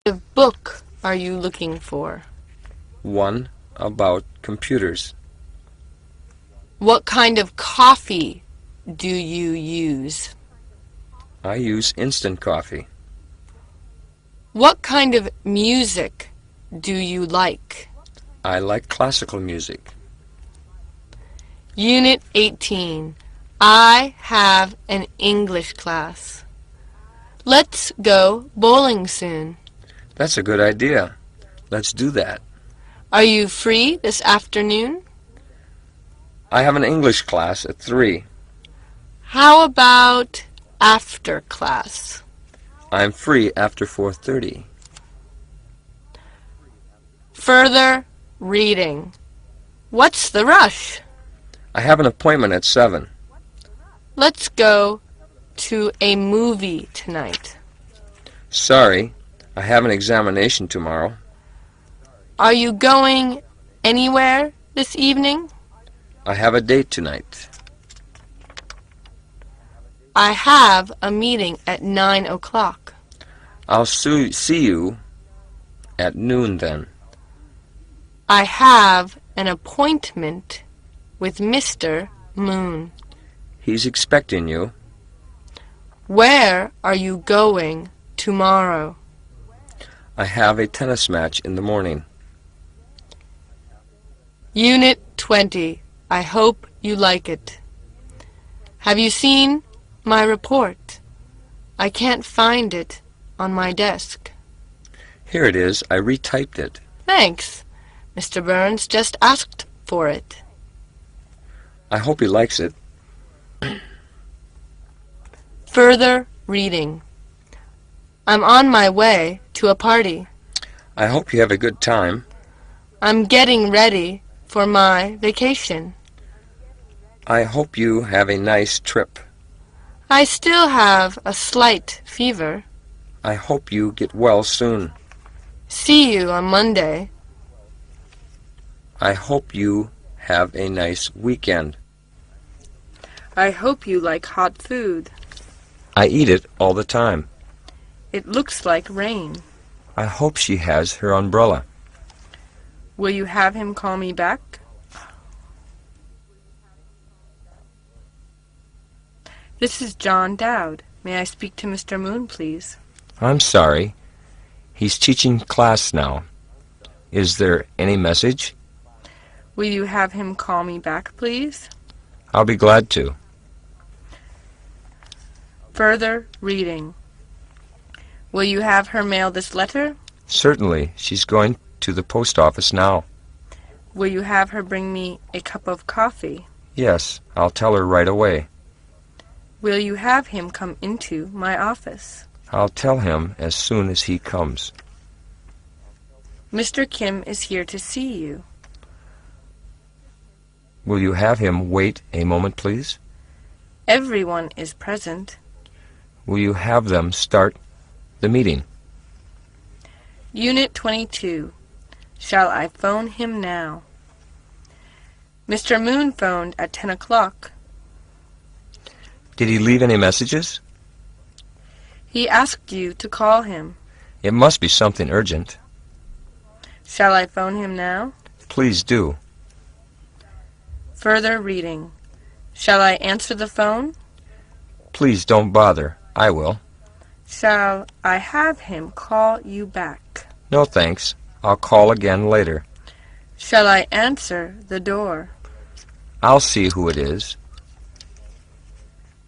What book are you looking for? One about computers. What kind of coffee do you use? I use instant coffee. What kind of music do you like? I like classical music. Unit 18. I have an English class. Let's go bowling soon. That's a good idea. Let's do that. Are you free this afternoon? I have an English class at 3. How about after class? I'm free after 4:30. Further reading. What's the rush? I have an appointment at 7. Let's go to a movie tonight. Sorry, I have an examination tomorrow. Are you going anywhere this evening? I have a date tonight. I have a meeting at 9 o'clock. I'll see you at noon then. I have an appointment with Mr. Moon. He's expecting you. Where are you going tomorrow? I have a tennis match in the morning. Unit 20. I hope you like it. Have you seen my report? I can't find it on my desk. Here it is. I retyped it. Thanks. Mr. Burns just asked for it. I hope he likes it. Further reading. I'm on my way to a party. I hope you have a good time. I'm getting ready for my vacation. I hope you have a nice trip. I still have a slight fever. I hope you get well soon. See you on Monday. I hope you have a nice weekend. I hope you like hot food. I eat it all the time. It looks like rain. I hope she has her umbrella. Will you have him call me back? This is John Dowd. May I speak to Mr. Moon, please? I'm sorry. He's teaching class now. Is there any message? Will you have him call me back, please? I'll be glad to. Further reading. Will you have her mail this letter? Certainly. She's going to the post office now. Will you have her bring me a cup of coffee? Yes, I'll tell her right away. Will you have him come into my office? I'll tell him as soon as he comes. Mr. Kim is here to see you. Will you have him wait a moment, please? Everyone is present. Will you have them start the meeting? Unit 22. Shall I phone him now? Mr. Moon phoned at 10 o'clock. Did he leave any messages? He asked you to call him. It must be something urgent. Shall I phone him now? Please do. Further reading. Shall I answer the phone? Please don't bother. I will. Shall I have him call you back? No thanks. I'll call again later. Shall I answer the door? I'll see who it is.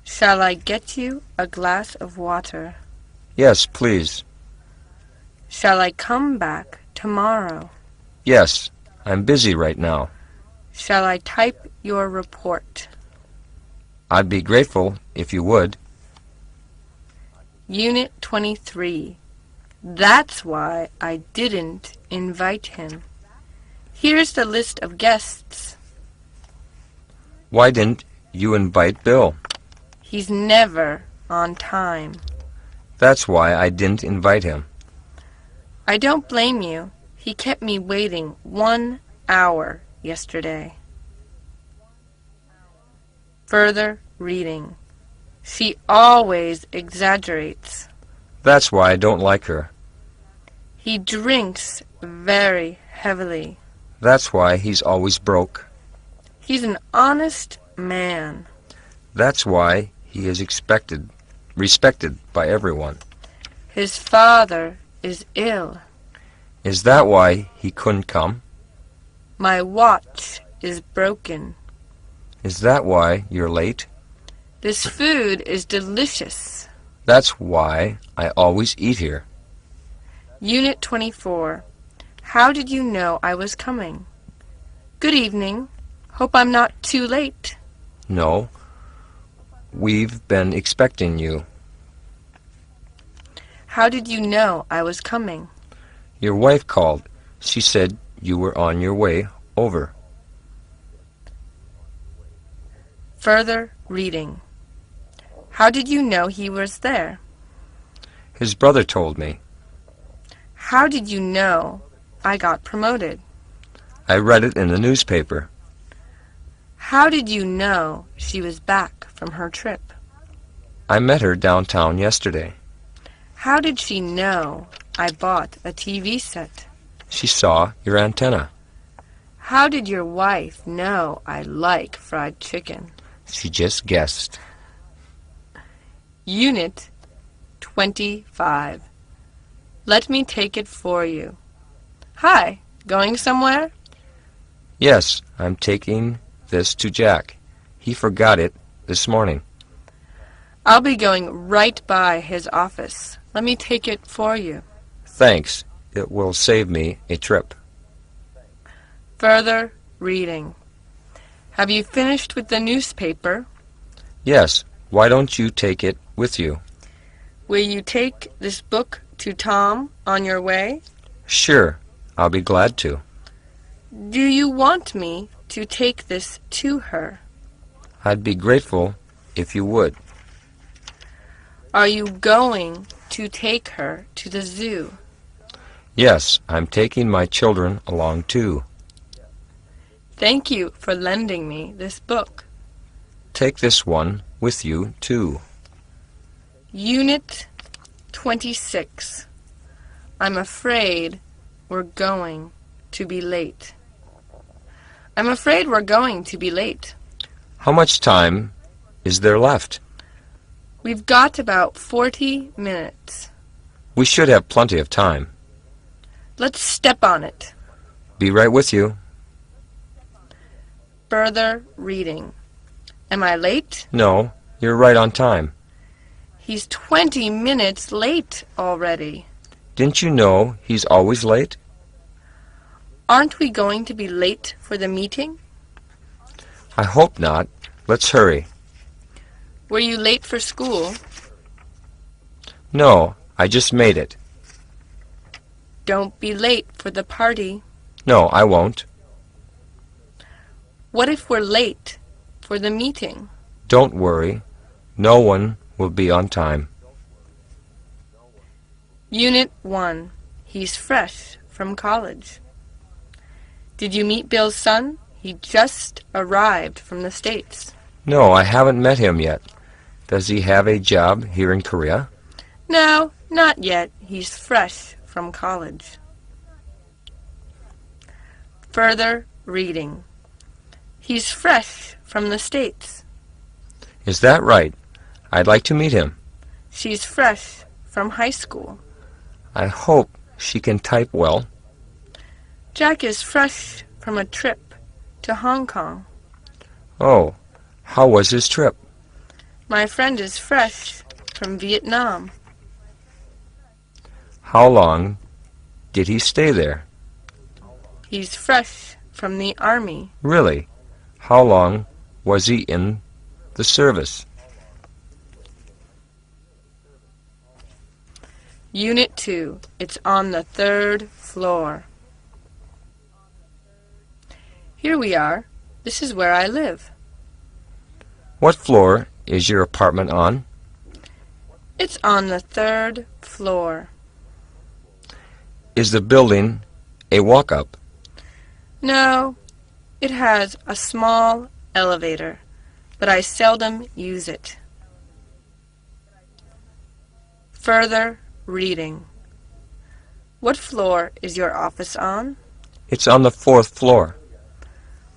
Shall I get you a glass of water? Yes, please. Shall I come back tomorrow? Yes, I'm busy right now. Shall I type your report? I'd be grateful if you would. Unit 23. That's why I didn't invite him. Here's the list of guests. Why didn't you invite Bill? He's never on time. That's why I didn't invite him. I don't blame you. He kept me waiting 1 hour yesterday. Further reading. She always exaggerates. That's why I don't like her. He drinks very heavily. That's why he's always broke. He's an honest man. That's why he is respected by everyone. His father is ill. Is that why he couldn't come? My watch is broken. Is that why you're late? This food is delicious. That's why I always eat here. Unit 24. How did you know I was coming? Good evening. Hope I'm not too late. No, we've been expecting you. How did you know I was coming? Your wife called. She said you were on your way over. Further reading. How did you know he was there? His brother told me. How did you know I got promoted? I read it in the newspaper. How did you know she was back from her trip? I met her downtown yesterday. How did she know I bought a TV set? She saw your antenna. How did your wife know I like fried chicken? She just guessed. Unit 25. Let me take it for you. Hi, going somewhere? Yes, I'm taking this to Jack. He forgot it this morning. I'll be going right by his office. Let me take it for you. Thanks. It will save me a trip. Further reading. Have you finished with the newspaper? Yes, why don't you take it with you? Will you take this book to Tom on your way? Sure, I'll be glad to. Do you want me to take this to her? I'd be grateful if you would. Are you going to take her to the zoo? Yes, I'm taking my children along too. Thank you for lending me this book. Take this one with you too. Unit 26. I'm afraid we're going to be late. I'm afraid we're going to be late. How much time is there left? We've got about 40 minutes. We should have plenty of time. Let's step on it. Be right with you. Further reading. Am I late? No, you're right on time. He's 20 minutes late already. Didn't you know he's always late? Aren't we going to be late for the meeting? I hope not. Let's hurry. Were you late for school? No, I just made it. Don't be late for the party. No, I won't. What if we're late for the meeting? Don't worry. No one will be on time. Unit 1. He's fresh from college. Did you meet Bill's son? He just arrived from the States. No, I haven't met him yet. Does he have a job here in Korea? No, not yet. He's fresh from college. Further reading. He's fresh from the States. Is that right? I'd like to meet him. She's fresh from high school. I hope she can type well. Jack is fresh from a trip to Hong Kong. Oh, how was his trip? My friend is fresh from Vietnam. How long did he stay there? He's fresh from the army. Really? How long was he in the service? Unit 2. It's on the 3rd floor. Here we are. This is where I live. What floor is your apartment on? It's on the 3rd floor. Is the building a walk-up? No, it has a small elevator, but I seldom use it. Further reading. What floor is your office on? It's on the 4th floor.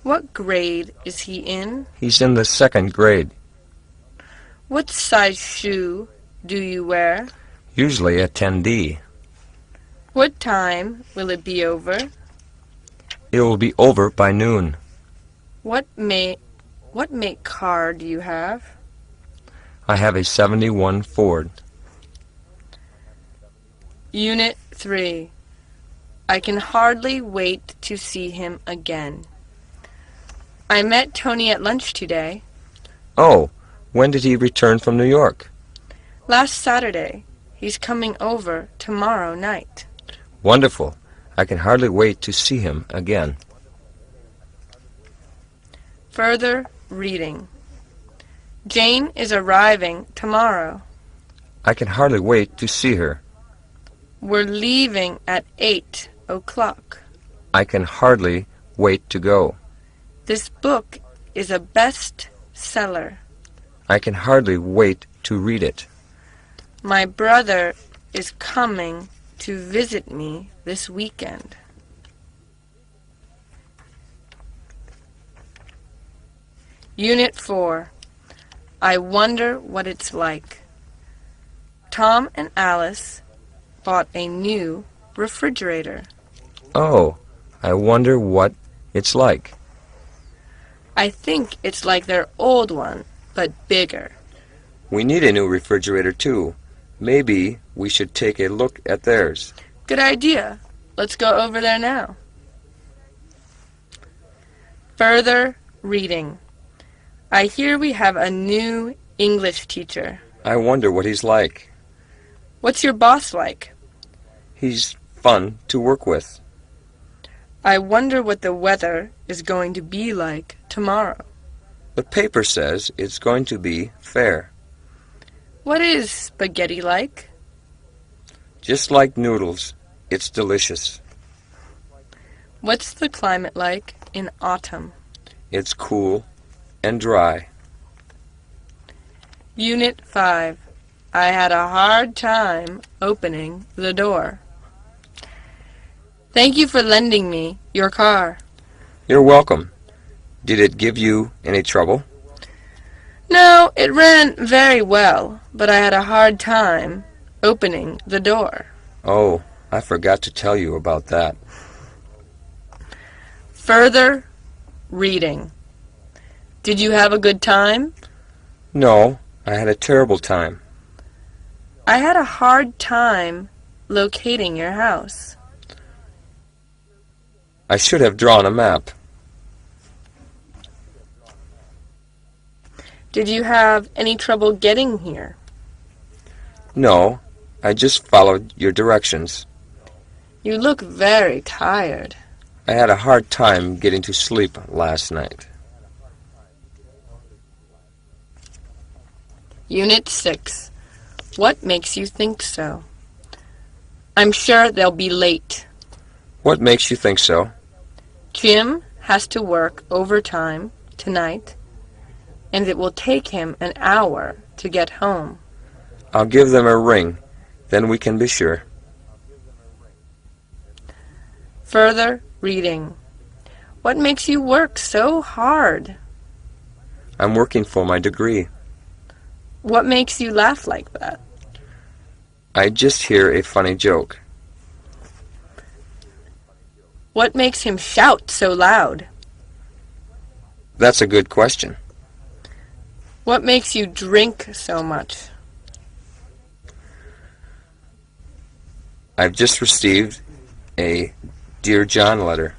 What grade is he in? He's in the 2nd grade. What size shoe do you wear? Usually a 10D. What time will it be over? It will be over by noon. What make car do you have? I have a 71 Ford. Unit 3. I can hardly wait to see him again. I met Tony at lunch today. Oh, when did he return from New York? Last Saturday. He's coming over tomorrow night. Wonderful. I can hardly wait to see him again. Further reading. Jane is arriving tomorrow. I can hardly wait to see her. We're leaving at 8 o'clock. I can hardly wait to go. This book is a bestseller. I can hardly wait to read it. My brother is coming to visit me this weekend. Unit 4. I wonder what it's like. Tom and Alice bought a new refrigerator. Oh, I wonder what it's like. I think it's like their old one, but bigger. We need a new refrigerator too. Maybe we should take a look at theirs. Good idea. Let's go over there now. Further reading. I hear we have a new English teacher. I wonder what he's like. What's your boss like? He's fun to work with. I wonder what the weather is going to be like tomorrow. The paper says it's going to be fair. What is spaghetti like? Just like noodles. It's delicious. What's the climate like in autumn? It's cool and dry. Unit 5. I had a hard time opening the door. Thank you for lending me your car. You're welcome. Did it give you any trouble? No, it ran very well, but I had a hard time opening the door. Oh, I forgot to tell you about that. Further reading. Did you have a good time? No, I had a terrible time. I had a hard time locating your house. I should have drawn a map. Did you have any trouble getting here? No, I just followed your directions. You look very tired. I had a hard time getting to sleep last night. Unit 6. What makes you think so? I'm sure they'll be late. What makes you think so? Jim has to work overtime tonight, and it will take him an hour to get home. I'll give them a ring, then we can be sure. Further reading. What makes you work so hard? I'm working for my degree. What makes you laugh like that? I just hear a funny joke. What makes him shout so loud? That's a good question. What makes you drink so much? I've just received a Dear John letter.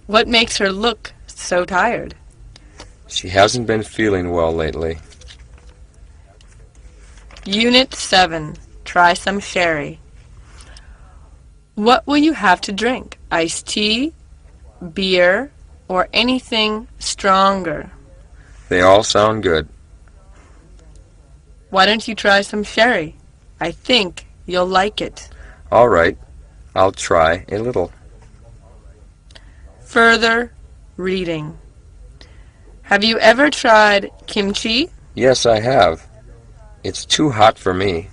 What makes her look so tired? She hasn't been feeling well lately. Unit 7. Try some sherry. What will you have to drink? Iced tea, beer, or anything stronger? They all sound good. Why don't you try some sherry? I think you'll like it. All right, I'll try a little. Further reading. Have you ever tried kimchi? Yes, I have. It's too hot for me.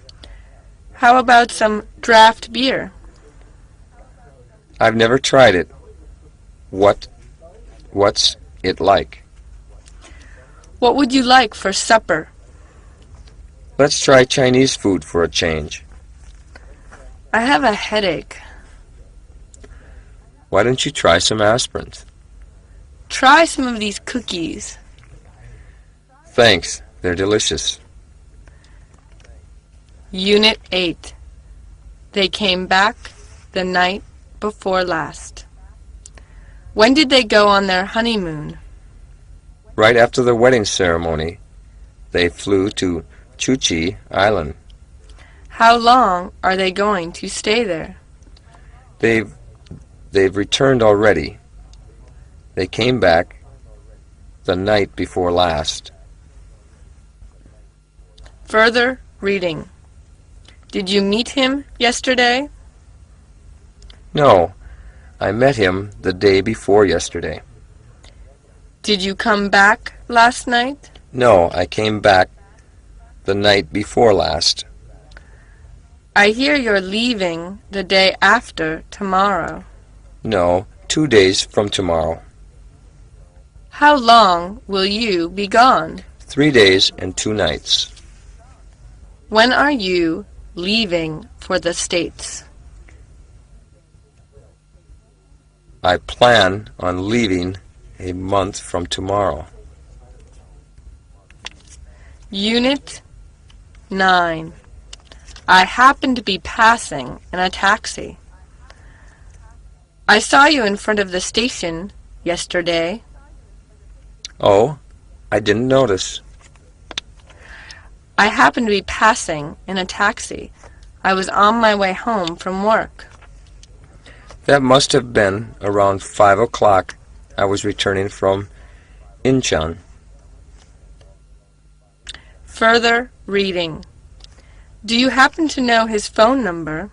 How about some draft beer? I've never tried it. What's it like? What would you like for supper? Let's try Chinese food for a change. I have a headache. Why don't you try some aspirin? Try some of these cookies. Thanks, they're delicious. Unit 8. They came back the night before last. When did they go on their honeymoon? Right after the wedding ceremony, they flew to Chuchi Island. How long are they going to stay there? They've returned already. They came back the night before last. Further reading. Did you meet him yesterday? No, I met him the day before yesterday. Did you come back last night? No, I came back the night before last. I hear you're leaving the day after tomorrow. No, 2 days from tomorrow. How long will you be gone? 3 days and 2 nights. When are you leaving for the States? I plan on leaving a month from tomorrow. Unit 9. I happened to be passing in a taxi. I saw you in front of the station yesterday. Oh, I didn't notice. I happened to be passing in a taxi. I was on my way home from work. That must have been around 5 o'clock. I was returning from Incheon. Further reading. Do you happen to know his phone number?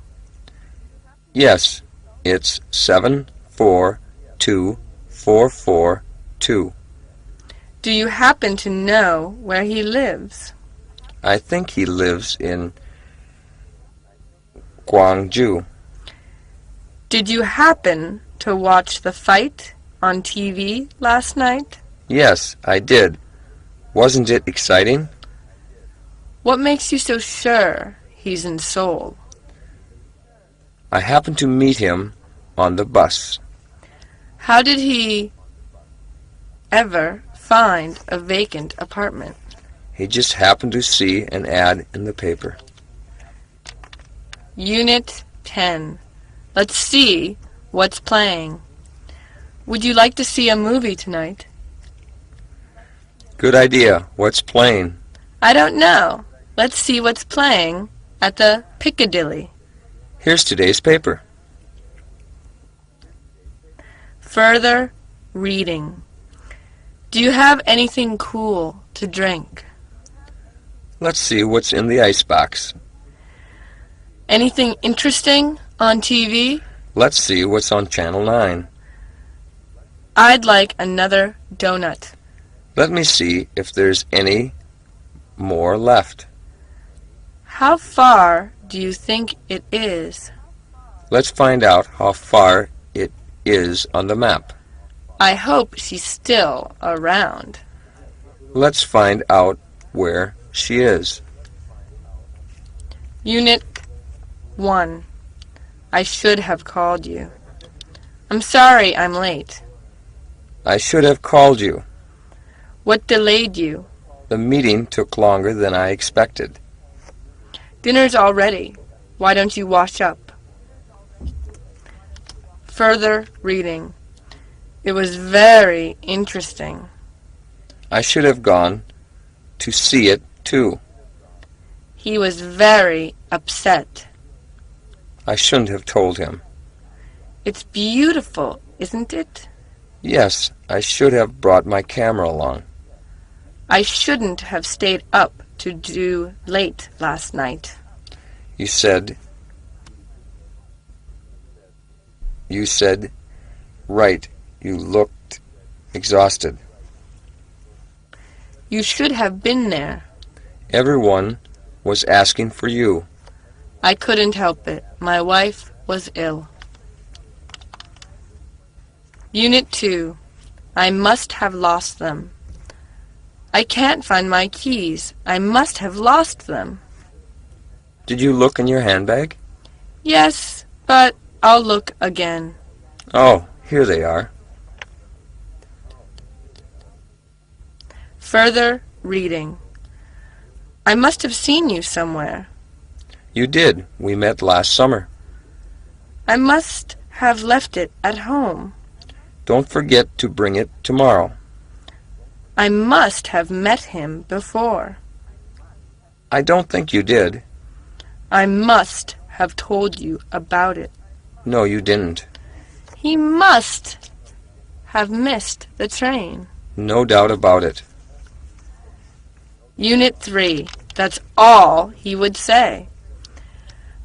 Yes, it's 742442. Do you happen to know where he lives? I think he lives in Gwangju. Did you happen to watch the fight on TV last night? Yes, I did. Wasn't it exciting? What makes you so sure he's in Seoul? I happened to meet him on the bus. How did he ever find a vacant apartment? He just happened to see an ad in the paper. Unit 10. Let's see what's playing. Would you like to see a movie tonight? Good idea. What's playing? I don't know. Let's see what's playing at the Piccadilly. Here's today's paper. Further reading. Do you have anything cool to drink? Let's see what's in the icebox. Anything interesting on TV? Let's see what's on Channel 9. I'd like another donut. Let me see if there's any more left. How far do you think it is? Let's find out how far it is on the map. I hope she's still around. Let's find out where she is. Unit 1. I should have called you. I'm sorry I'm late. I should have called you. What delayed you? The meeting took longer than I expected. Dinner's all ready. Why don't you wash up? Further reading. It was very interesting. I should have gone to see it too. He was very upset. I shouldn't have told him. It's beautiful, isn't it? Yes, I should have brought my camera along. I shouldn't have stayed up too late last night. You said, right, you looked exhausted. You should have been there. Everyone was asking for you. I couldn't help it. My wife was ill. Unit 2. I must have lost them. I can't find my keys. I must have lost them. Did you look in your handbag? Yes, but I'll look again. Oh, here they are. Further reading. I must have seen you somewhere. You did. We met last summer. I must have left it at home. Don't forget to bring it tomorrow. I must have met him before. I don't think you did. I must have told you about it. No, you didn't. He must have missed the train. No doubt about it. Unit 3. That's all he would say.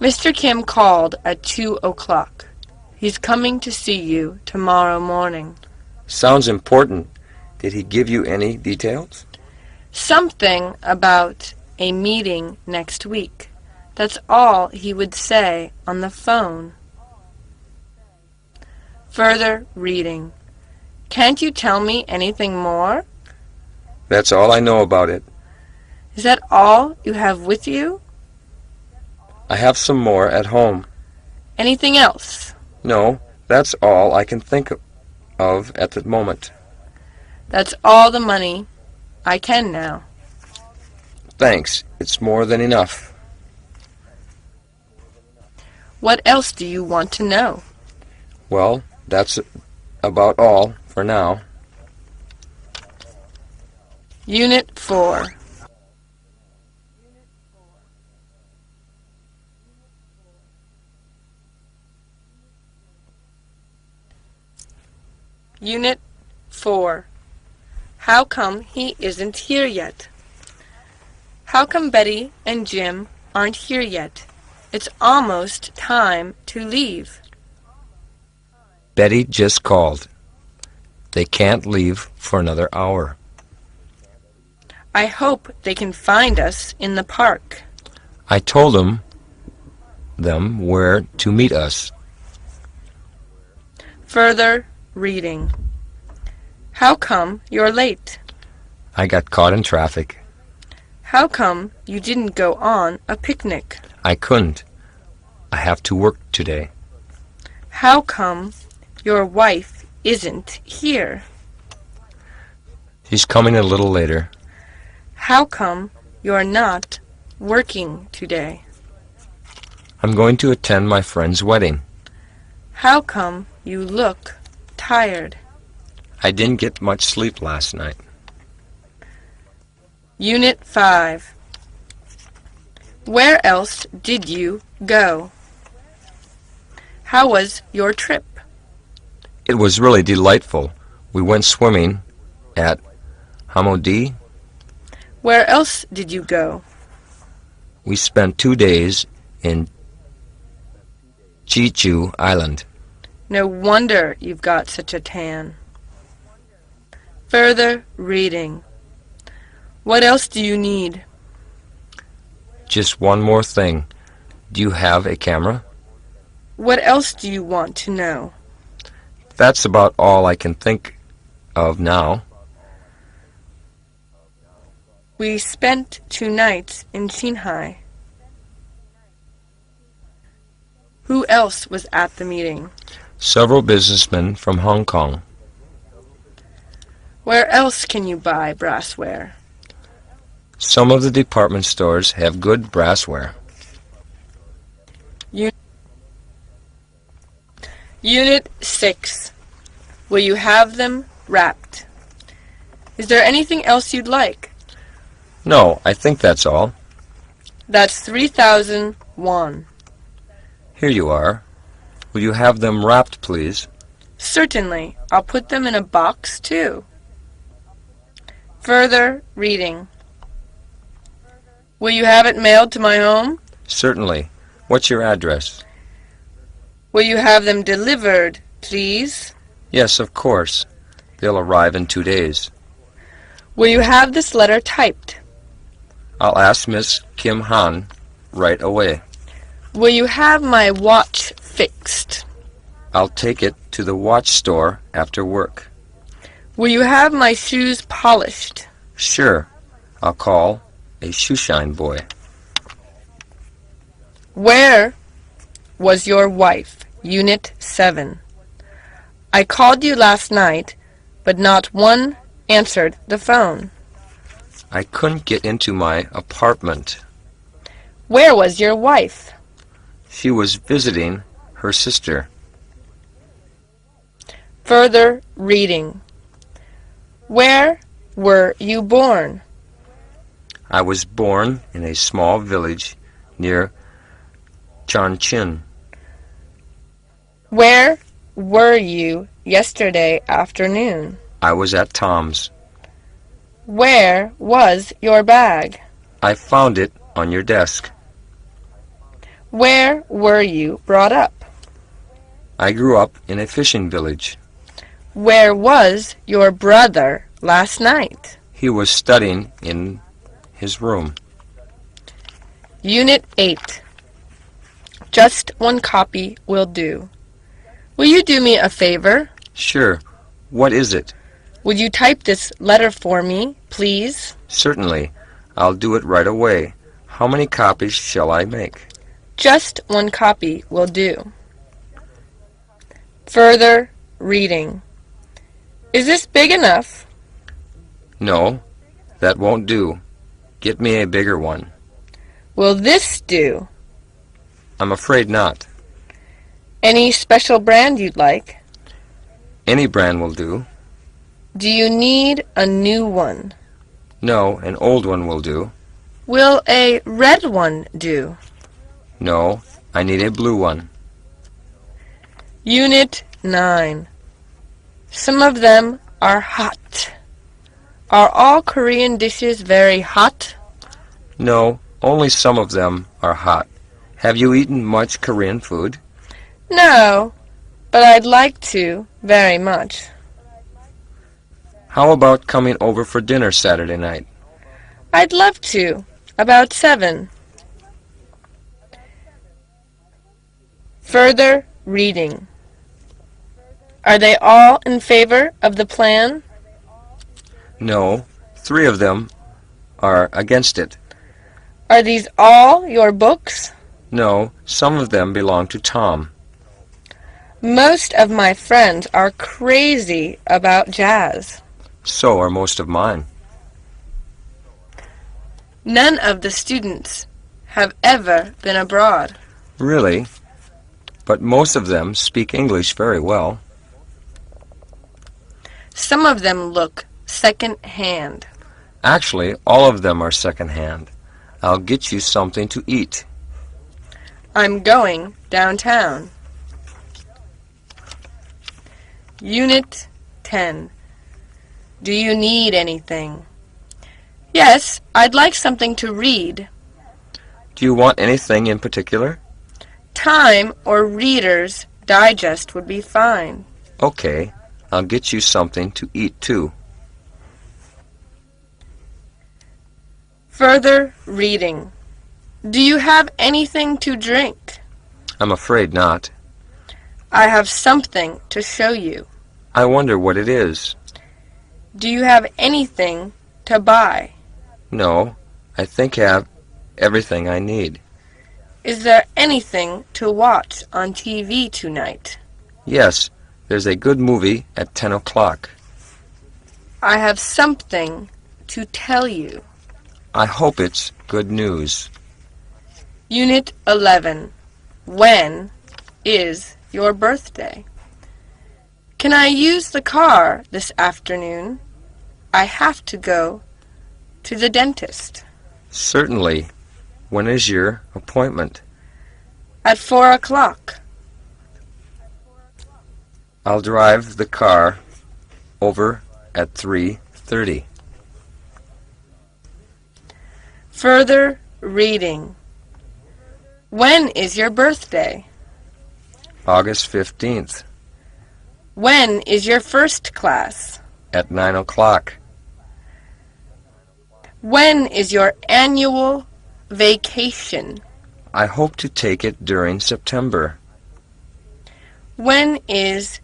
Mr. Kim called at 2 o'clock. He's coming to see you tomorrow morning. Sounds important. Did he give you any details? Something about a meeting next week. That's all he would say on the phone. Further reading. Can't you tell me anything more? That's all I know about it. Is that all you have with you? I have some more at home. Anything else? No, that's all I can think of at the moment. That's all the money I can now. Thanks. It's more than enough. What else do you want to know? Well, that's about all for now. Unit 4. Unit 4. How come he isn't here yet? How come Betty and Jim aren't here yet? It's almost time to leave. Betty just called. They can't leave for another hour. I hope they can find us in the park. I told them where to meet us. Further reading. How come you're late? I got caught in traffic. How come you didn't go on a picnic? I couldn't. I have to work today. How come your wife isn't here? She's coming a little later. How come you're not working today? I'm going to attend my friend's wedding. How come you look tired? I didn't get much sleep last night. Unit 5. Where else did you go? How was your trip? It was really delightful. We went swimming at Hamodi. Where else did you go? We spent 2 days in Jeju Island. No wonder you've got such a tan. Further reading. What else do you need? Just one more thing. Do you have a camera? What else do you want to know? That's about all I can think of now. We spent 2 nights in Shanghai. Who else was at the meeting? Several businessmen from Hong Kong. Where else can you buy brassware? Some of the department stores have good brassware. Unit 6. Will you have them wrapped? Is there anything else you'd like? No, I think that's all. That's 3,001. Here you are. Will you have them wrapped, please? Certainly. I'll put them in a box, too. Further reading. Will you have it mailed to my home? Certainly. What's your address? Will you have them delivered, please? Yes, of course. They'll arrive in 2 days. Will you have this letter typed? I'll ask Miss Kim Han right away. Will you have my watch fixed? I'll take it to the watch store after work. Will you have my shoes polished? Sure. I'll call a shoeshine boy. Where was your wife? Unit 7. I called you last night, but not one answered the phone. I couldn't get into my apartment. Where was your wife? She was visiting her sister. Further reading. Where were you born? I was born in a small village near Chongqing. Where were you yesterday afternoon? I was at Tom's. Where was your bag? I found it on your desk. Where were you brought up? I grew up in a fishing village. Where was your brother last night? He was studying in his room. Unit 8. Just one copy will do. Will you do me a favor? Sure. What is it? Would you type this letter for me, please? Certainly. I'll do it right away. How many copies shall I make? Just one copy will do. Further reading. Is this big enough? No, that won't do. Get me a bigger one. Will this do? I'm afraid not. Any special brand you'd like? Any brand will do. Do you need a new one? No, an old one will do. Will a red one do? No, I need a blue one. Unit 9. Some of them are hot. Are all Korean dishes very hot? No, only some of them are hot. Have you eaten much Korean food? No, but I'd like to very much. How about coming over for dinner Saturday night? I'd love to. About 7. Further reading. Are they all in favor of the plan? No, 3 of them are against it. Are these all your books? No, some of them belong to Tom. Most of my friends are crazy about jazz. So are most of mine. None of the students have ever been abroad. Really? But most of them speak English very well. Some of them look second-hand. Actually, all of them are second-hand. I'll get you something to eat. I'm going downtown. Unit 10. Do you need anything? Yes, I'd like something to read. Do you want anything in particular? Time or Reader's Digest would be fine. Okay, I'll get you something to eat too. Further reading. Do you have anything to drink? I'm afraid not. I have something to show you. I wonder what it is. Do you have anything to buy? No, I think I have everything I need. Is there anything to watch on TV tonight? Yes, there's a good movie at 10 o'clock. I have something to tell you. I hope it's good news. Unit 11. When is your birthday? Can I use the car this afternoon? I have to go to the dentist. Certainly. When is your appointment? At 4 o'clock. I'll drive the car over at 3:30. Further reading. When is your birthday? August 15th When is your first class? at 9 o'clock. When is your annual vacation? I hope to take it during September. When is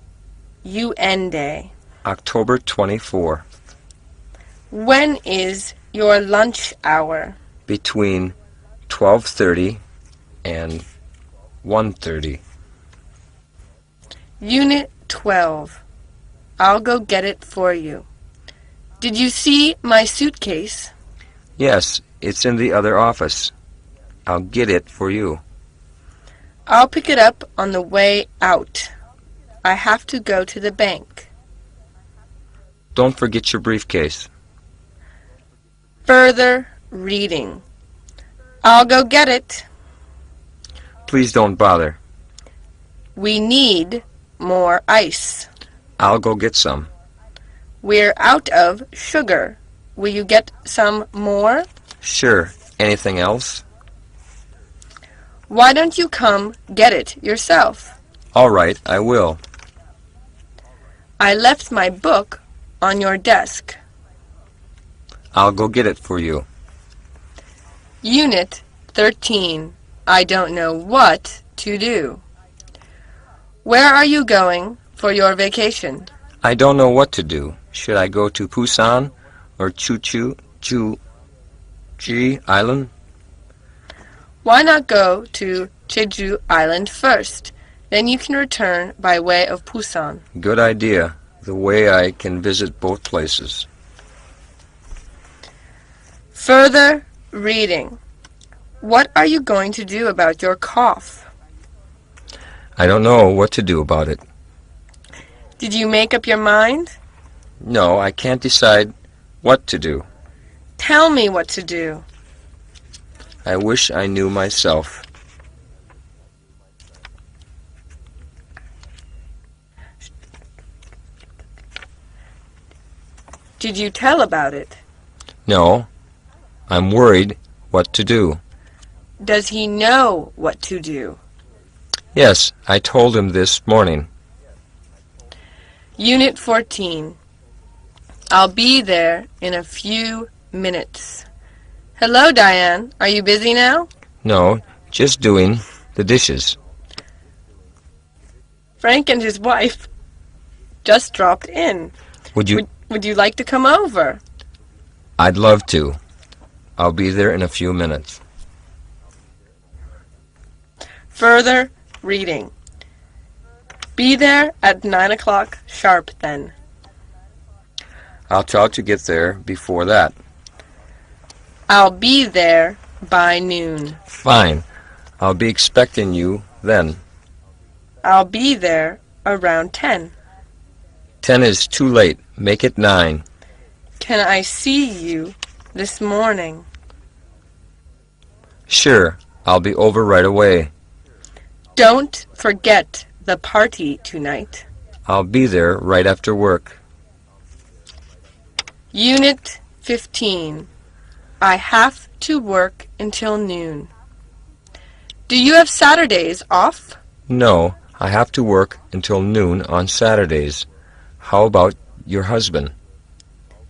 UN Day? October 24. When is your lunch hour? Between 12:30 and 1:30. Unit 12. I'll go get it for you. Did you see my suitcase? Yes, it's in the other office. I'll get it for you. I'll pick it up on the way out. I have to go to the bank. Don't forget your briefcase. Further reading. I'll go get it. Please don't bother. We need more ice. I'll go get some. We're out of sugar. Will you get some more? Sure. Anything else? Why don't you come get it yourself? All right, I will. I left my book on your desk. I'll go get it for you. Unit 13. I don't know what to do. Where are you going for your vacation? I don't know what to do. Should I go to Busan or Jeju Island? Why not go to Jeju Island first? Then you can return by way of Busan. Good idea. The way I can visit both places. Further reading. What are you going to do about your cough? I don't know what to do about it. Did you make up your mind? No, I can't decide what to do. Tell me what to do. I wish I knew myself. Did you tell about it? No, I'm worried what to do. Does he know what to do? Yes, I told him this morning. Unit 14. I'll be there in a few minutes. Hello, Diane. Are you busy now? No, just doing the dishes. Frank and his wife just dropped in. Would you like to come over? I'd love to. I'll be there in a few minutes. Further reading. Be there at 9 o'clock sharp then. I'll try to get there before that. I'll be there by noon. Fine. I'll be expecting you then. I'll be there around 10. 10 is too late. Make it 9. Can I see you this morning? Sure. I'll be over right away. Don't forget the party tonight. I'll be there right after work. Unit 15. I have to work until noon. Do you have Saturdays off? No, I have to work until noon on Saturdays. How about your husband?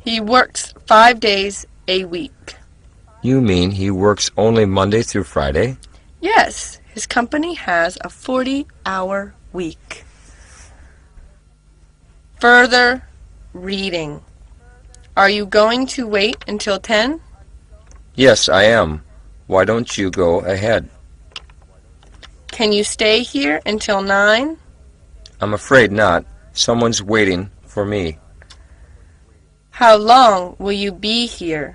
He works 5 days a week. You mean he works only Monday through Friday? Yes, his company has a 40-hour week. Further reading. Are you going to wait until 10? Yes, I am. Why don't you go ahead? Can you stay here until 9? I'm afraid not. Someone's waiting for me. How long will you be here?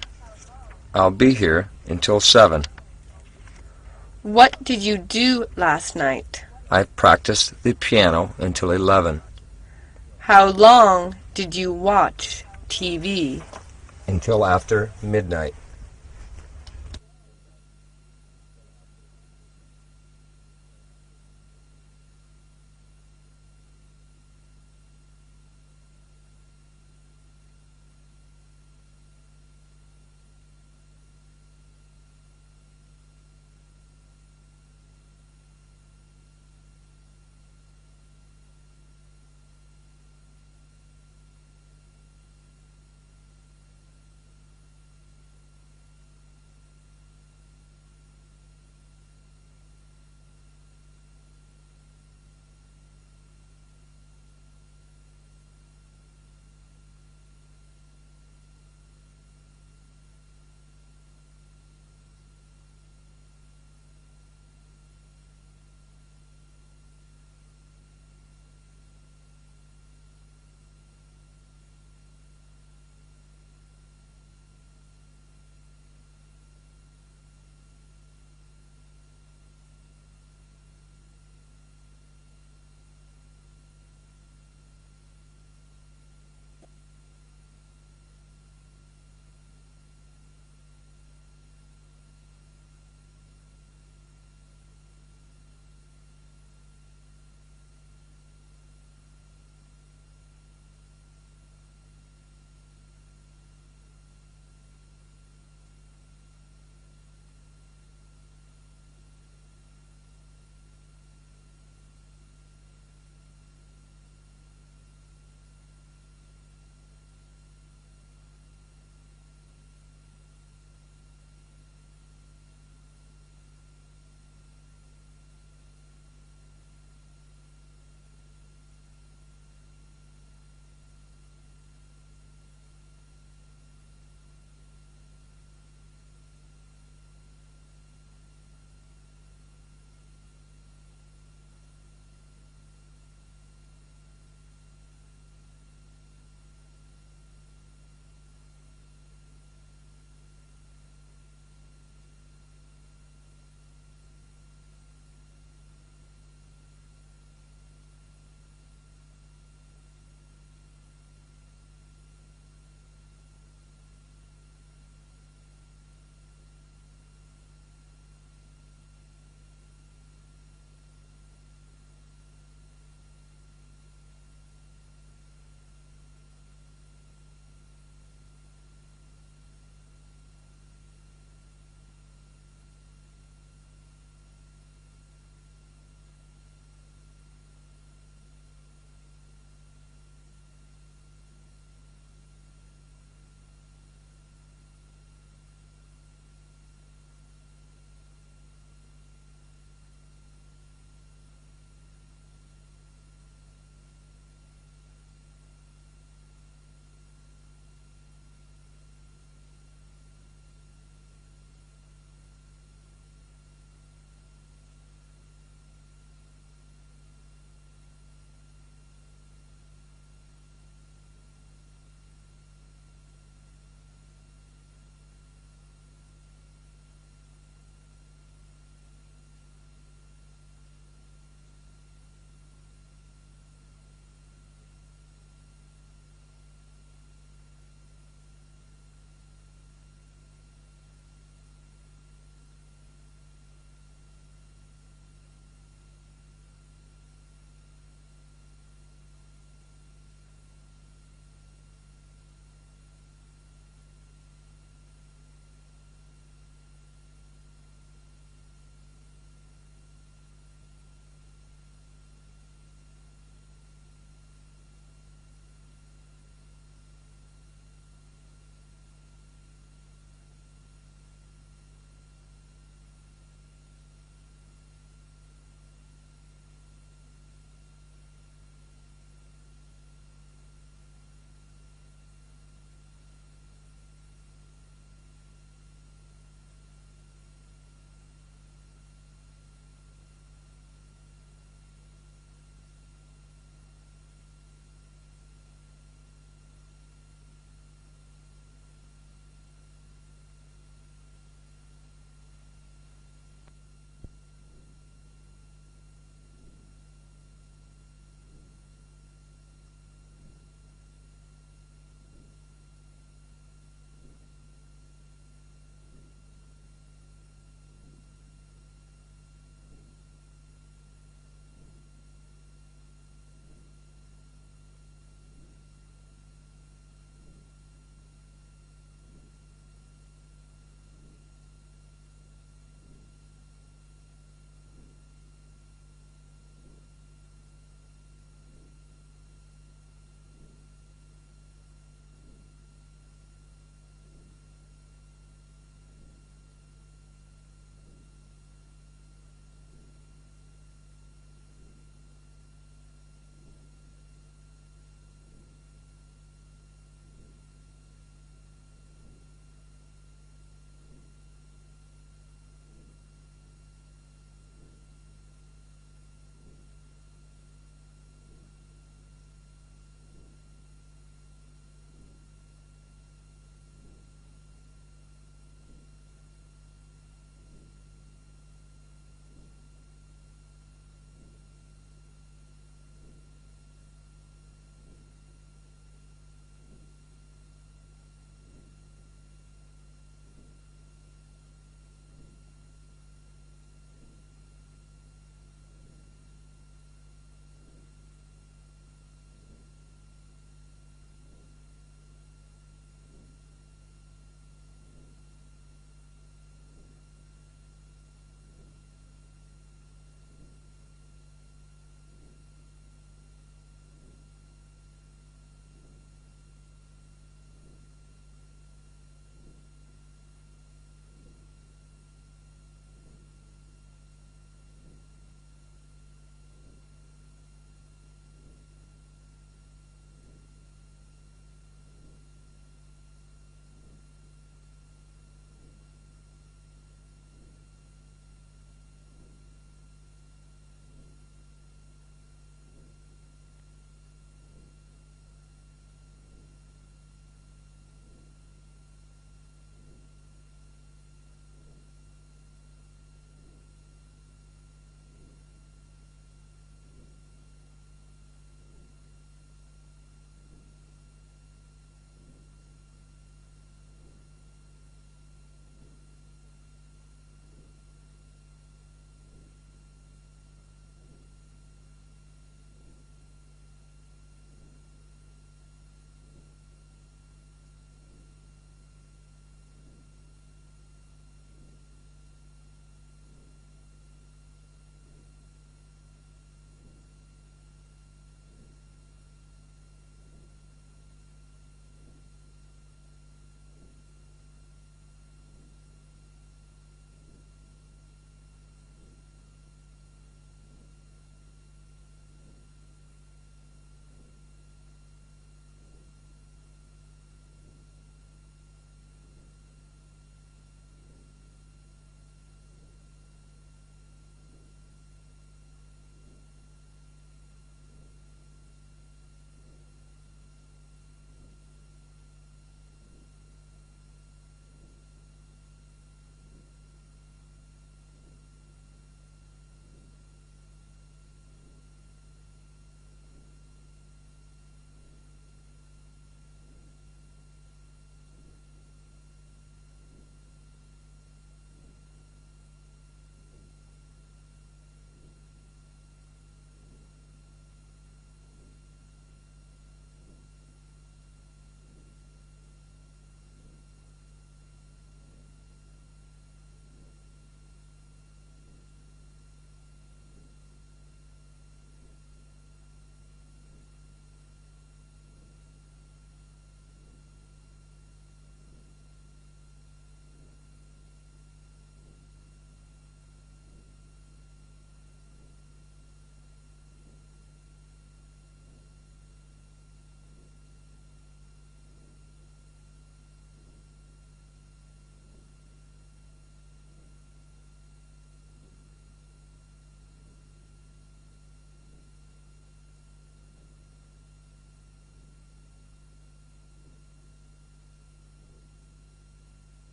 I'll be here until 7. What did you do last night? I practiced the piano until 11. How long did you watch TV? Until after midnight.